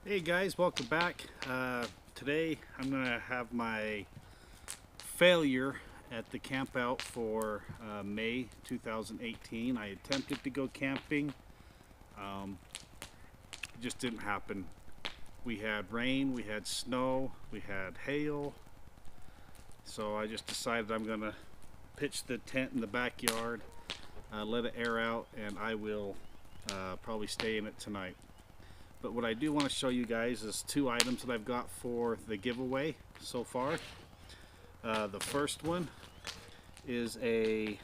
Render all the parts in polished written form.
Hey guys, welcome back. Today I'm going to have my failure at the camp out for May 2018. I attempted to go camping. It just didn't happen. We had rain, we had snow, we had hail. So I just decided I'm going to pitch the tent in the backyard, let it air out, and I will probably stay in it tonight. But what I do want to show you guys is two items that I've got for the giveaway so far. The first one is a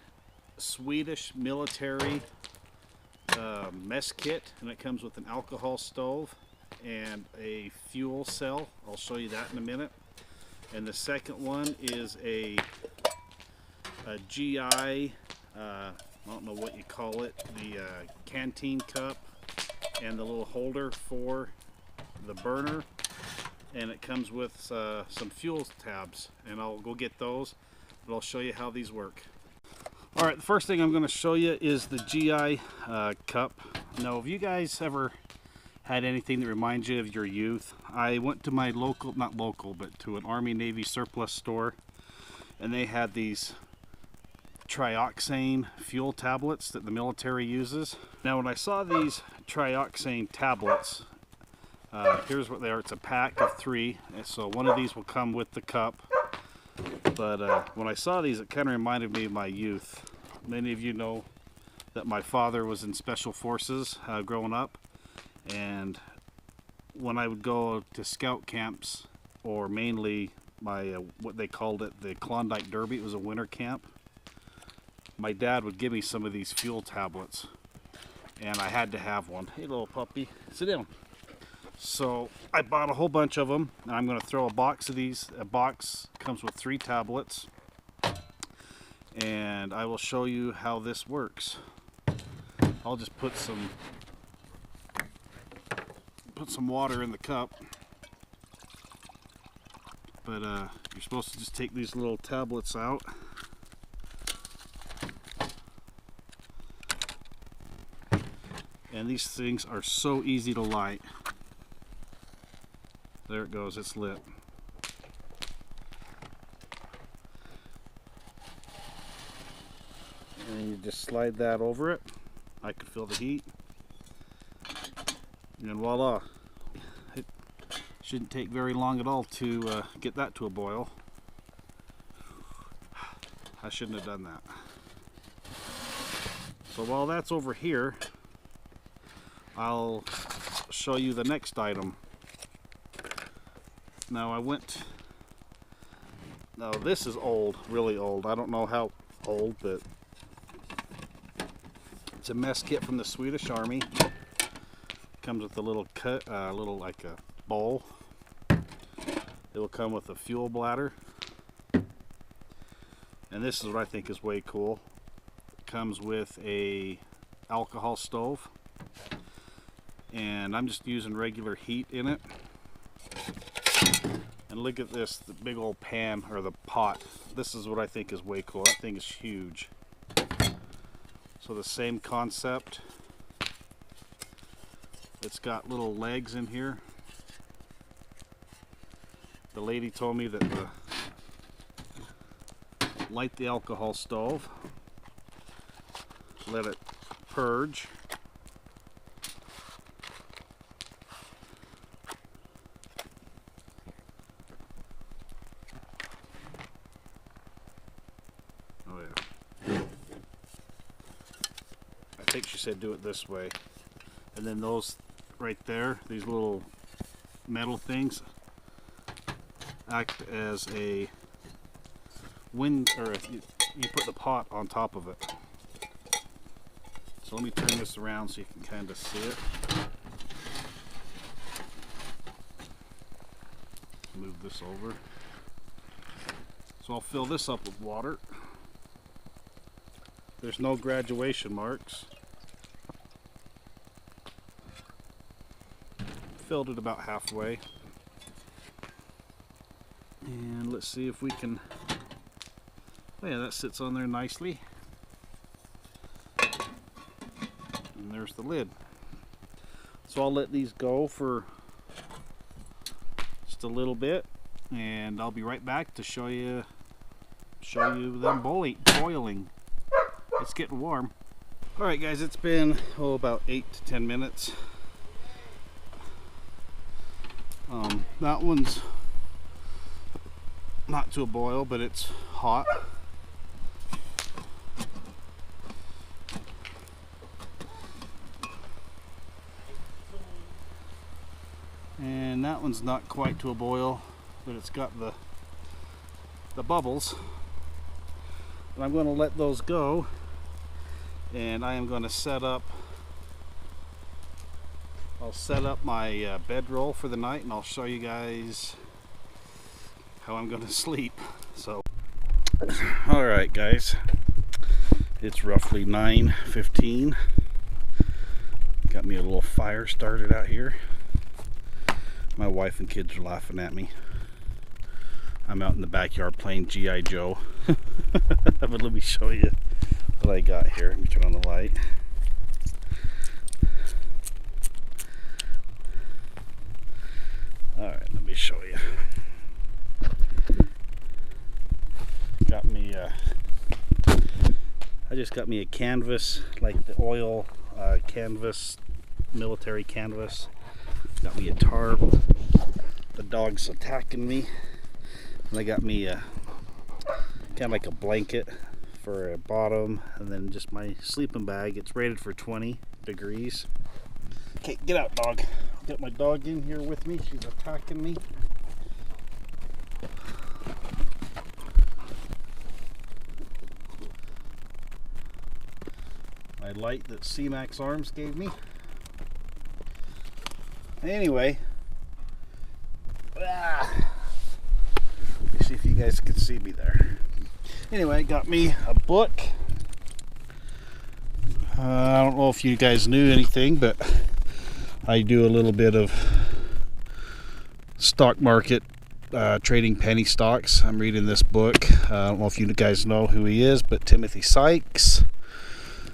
Swedish military mess kit, and it comes with an alcohol stove and a fuel cell. I'll show you that in a minute. And the second one is a GI, I don't know what you call it, the canteen cup and the little holder for the burner, and it comes with some fuel tabs, and I'll go get those, but I'll show you how these work. Alright, the first thing I'm going to show you is the GI cup. Now, have you guys ever had anything that reminds you of your youth? I went to my local, not local, but to an Army Navy surplus store, and they had these trioxane fuel tablets that the military uses. Now when I saw these trioxane tablets, here's what they are. It's a pack of 3, so one of these will come with the cup. But when I saw these, it kind of reminded me of my youth. Many of you know that my father was in special forces growing up, and when I would go to scout camps, or mainly my what they called it, the Klondike Derby, it was a winter camp, my dad would give me some of these fuel tablets, and I had to have one. Hey little puppy, sit down. So I bought a whole bunch of them, and I'm going to throw a box of these. A box comes with 3 tablets, and I will show you how this works. I'll just put some water in the cup, but you're supposed to just take these little tablets out. And these things are so easy to light. There it goes, it's lit. And you just slide that over it. I could feel the heat. And voila. It shouldn't take very long at all to get that to a boil. I shouldn't have done that. So while that's over here, I'll show you the next item. Now this is old, really old. I don't know how old, but it's a mess kit from the Swedish Army. Comes with a little little like a bowl. It will come with a fuel bladder. And this is what I think is way cool. It comes with a alcohol stove. And I'm just using regular heat in it. And look at this, the big old pan, or the pot. This is what I think is way cool. That thing is huge. So the same concept. It's got little legs in here. The lady told me that light the alcohol stove, let it purge, I think she said do it this way, and then those right there, these little metal things, act as a wind, or you put the pot on top of it. So let me turn this around so you can kind of see it. Move this over. So I'll fill this up with water. There's no graduation marks. Filled it about halfway. And let's see if we can, oh yeah, that sits on there nicely. And there's the lid. So I'll let these go for just a little bit, and I'll be right back to show you them boiling. It's getting warm. All right, guys, it's been about 8 to 10 minutes. That one's not to a boil, but it's hot. And that one's not quite to a boil, but it's got the bubbles. And I'm going to let those go, and I am going to I'll set up my bedroll for the night, and I'll show you guys how I'm going to sleep. So, all right, guys, it's roughly 9:15. Got me a little fire started out here. My wife and kids are laughing at me. I'm out in the backyard playing G.I. Joe. But let me show you what I got here. Let me turn on the light. Alright, let me show you. Got me I just got me a canvas, like the oil canvas, military canvas. Got me a tarp. The dog's attacking me. And I got me a kind of like a blanket for a bottom, and then just my sleeping bag. It's rated for 20 degrees. Okay, get out, dog. Get my dog in here with me. She's attacking me. My light that C-Max Arms gave me. Anyway, let me see if you guys can see me there. Anyway, I got me a book. I don't know if you guys knew anything, but I do a little bit of stock market trading penny stocks. I'm reading this book. I don't know if you guys know who he is, but Timothy Sykes.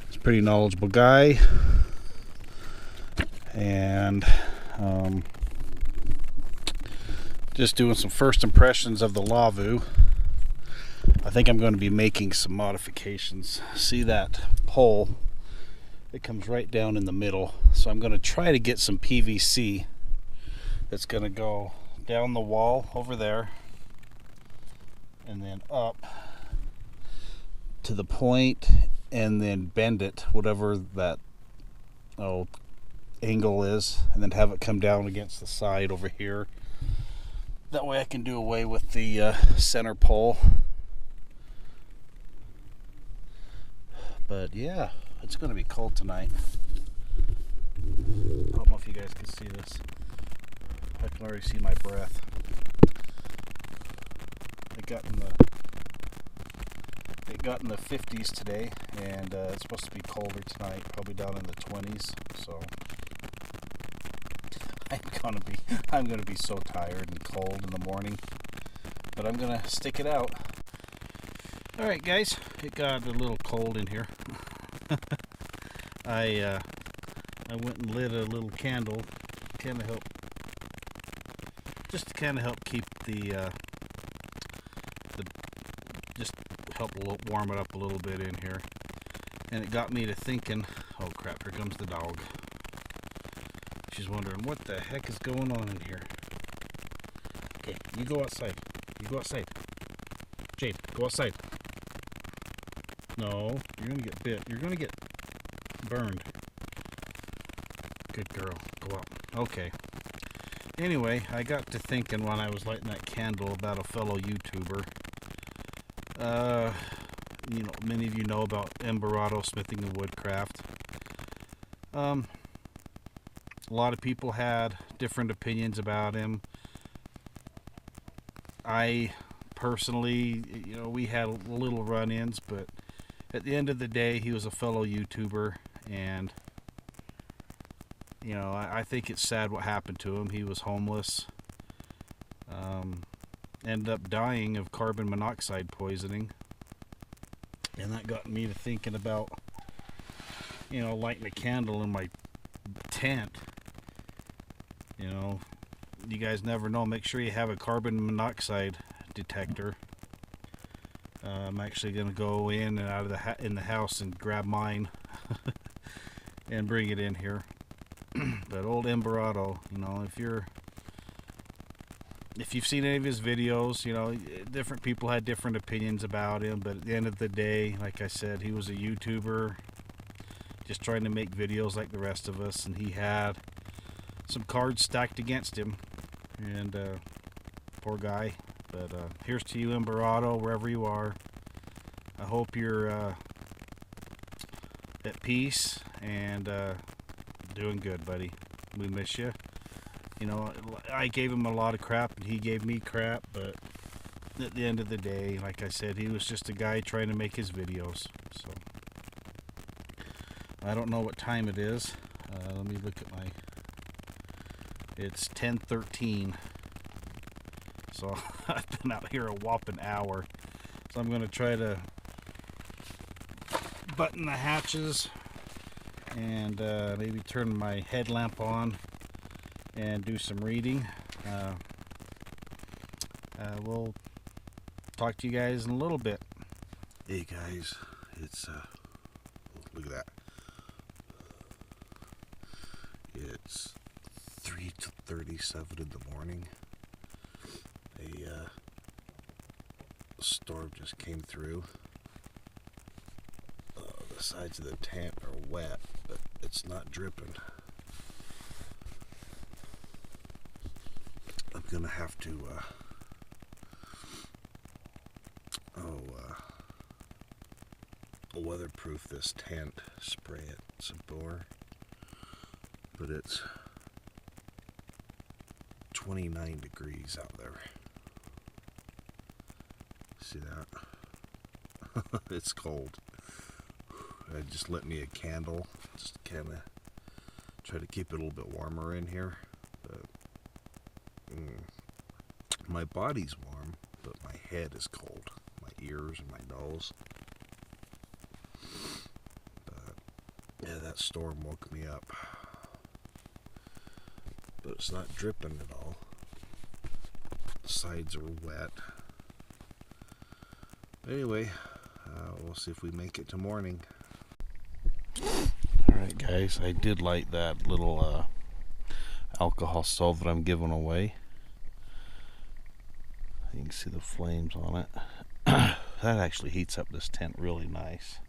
He's a pretty knowledgeable guy. And just doing some first impressions of the Lavu. I think I'm going to be making some modifications. See that pole? It comes right down in the middle. So I'm going to try to get some PVC that's going to go down the wall over there and then up to the point and then bend it, whatever that angle is, and then have it come down against the side over here. That way I can do away with the center pole. But yeah, it's going to be cold tonight. I don't know if you guys can see this. I can already see my breath. It got in the 50s today, and it's supposed to be colder tonight, probably down in the 20s. So I'm gonna be so tired and cold in the morning, but I'm gonna stick it out. All right, guys, it got a little cold in here. I went and lit a little candle, to help keep just help warm it up a little bit in here. And it got me to thinking, oh crap, here comes the dog. She's wondering what the heck is going on in here. Okay, you go outside. Jade, go outside. No, you're gonna get bit. You're gonna get burned. Good girl, go out. Okay. Anyway, I got to thinking when I was lighting that candle about a fellow YouTuber. Many of you know about Emberado Smithing and Woodcraft. A lot of people had different opinions about him. I personally, we had little run-ins, but at the end of the day, he was a fellow YouTuber, and I think it's sad what happened to him. He was homeless, ended up dying of carbon monoxide poisoning, and that got me to thinking about lighting a candle in my tent. you guys never know. Make sure you have a carbon monoxide detector. I'm actually going to go in and out of the house and grab mine and bring it in here. But old Embarado, you know, if you've seen any of his videos, you know, different people had different opinions about him, but at the end of the day, like I said, he was a YouTuber just trying to make videos like the rest of us, and he had some cards stacked against him, and poor guy. But here's to you, Embarado, wherever you are. I hope you're at peace and doing good, buddy. We miss you. You know, I gave him a lot of crap and he gave me crap, but at the end of the day, like I said, he was just a guy trying to make his videos. So I don't know what time it is. Let me look at my... It's 10:13. So I've been out here a whopping hour. So I'm going to try to button the hatches and maybe turn my headlamp on and do some reading. We'll talk to you guys in a little bit. Hey guys, it's look at that. It's 3:37 in the morning. A storm just came through. The sides of the tent are wet, but it's not dripping. I'm gonna have to weatherproof this tent, spray it some more, but it's 29 degrees out there. See that? It's cold. I just lit me a candle, just kind of try to keep it a little bit warmer in here. But my body's warm, but my head is cold. My ears and my nose. But yeah, that storm woke me up. But it's not dripping at all. The sides are wet. Anyway, we'll see if we make it to morning. Alright guys, I did light that little alcohol stove that I'm giving away. You can see the flames on it. That actually heats up this tent really nice.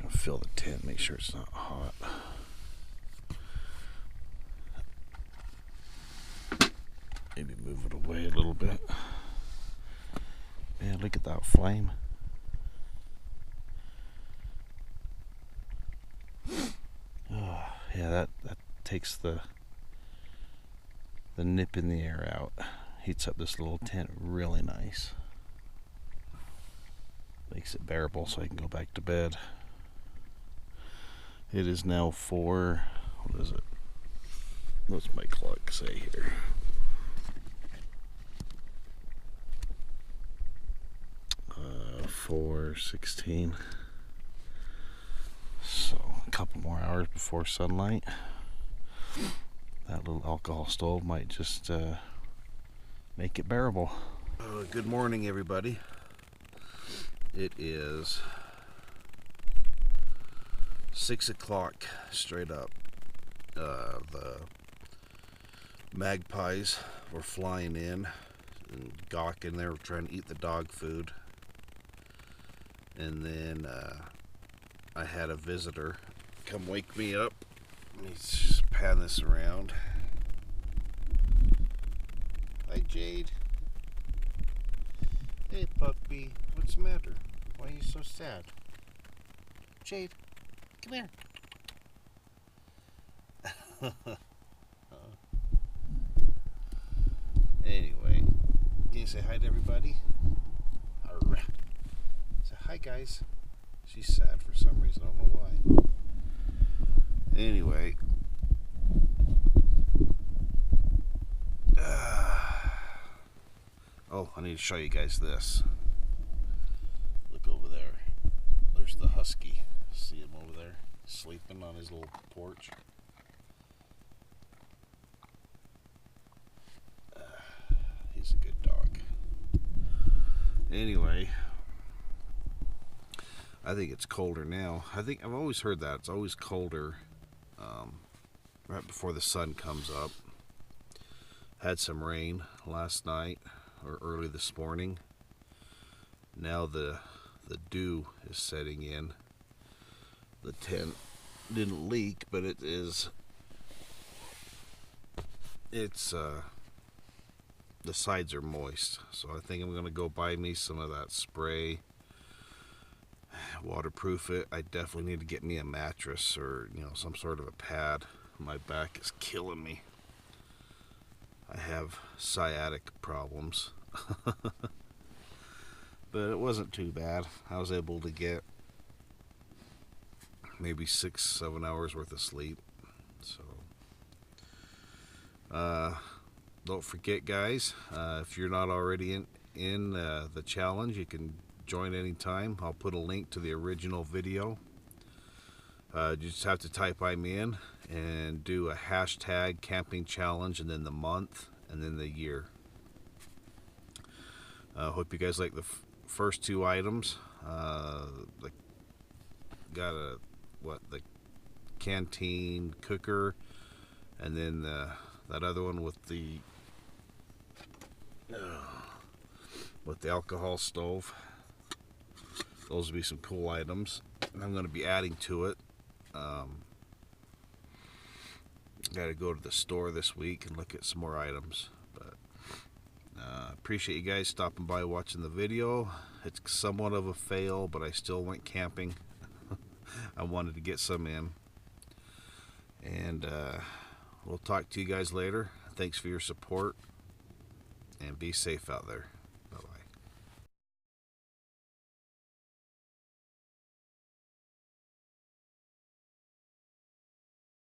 Fill the tent, make sure it's not hot. Maybe move it away a little bit. Man, look at that flame. Yeah, that takes the nip in the air out. Heats up this little tent really nice. Makes it bearable so I can go back to bed. It is now 4, what is it? What's my clock say here? Uh, 4:16. So a couple more hours before sunlight. That little alcohol stove might just make it bearable. Good morning, everybody. It is 6 o'clock straight up. The magpies were flying in and gawking. They were trying to eat the dog food. And then I had a visitor come wake me up. Let me just pan this around. Hi, Jade. Hey, puppy. What's the matter? Why are you so sad? Jade, come here. Anyway, can you say hi to everybody? Arrgh. Say hi, guys. She's sad for some reason. I don't know why. Anyway. Oh, I need to show you guys this. There's the husky. See him over there sleeping on his little porch. He's a good dog. Anyway, I think it's colder now. I've always heard that it's always colder right before the sun comes up. Had some rain last night or early this morning. Now the dew is setting in. The tent didn't leak, but it's the sides are moist, so I think I'm gonna go buy me some of that spray, waterproof it. I definitely need to get me a mattress or some sort of a pad. My back is killing me. I have sciatic problems. But it wasn't too bad. I was able to get maybe 6-7 hours worth of sleep. So don't forget, guys, if you're not already in the challenge, you can join anytime. I'll put a link to the original video. You just have to type I'm in and do a hashtag camping challenge, and then the month, and then the year. Hope you guys like the first two items. Got the canteen cooker, and then that other one with the alcohol stove. Those will be some cool items. I'm going to be adding to it. Got to go to the store this week and look at some more items. But appreciate you guys stopping by, watching the video. It's somewhat of a fail, but I still went camping. I wanted to get some in. And we'll talk to you guys later. Thanks for your support, and be safe out there.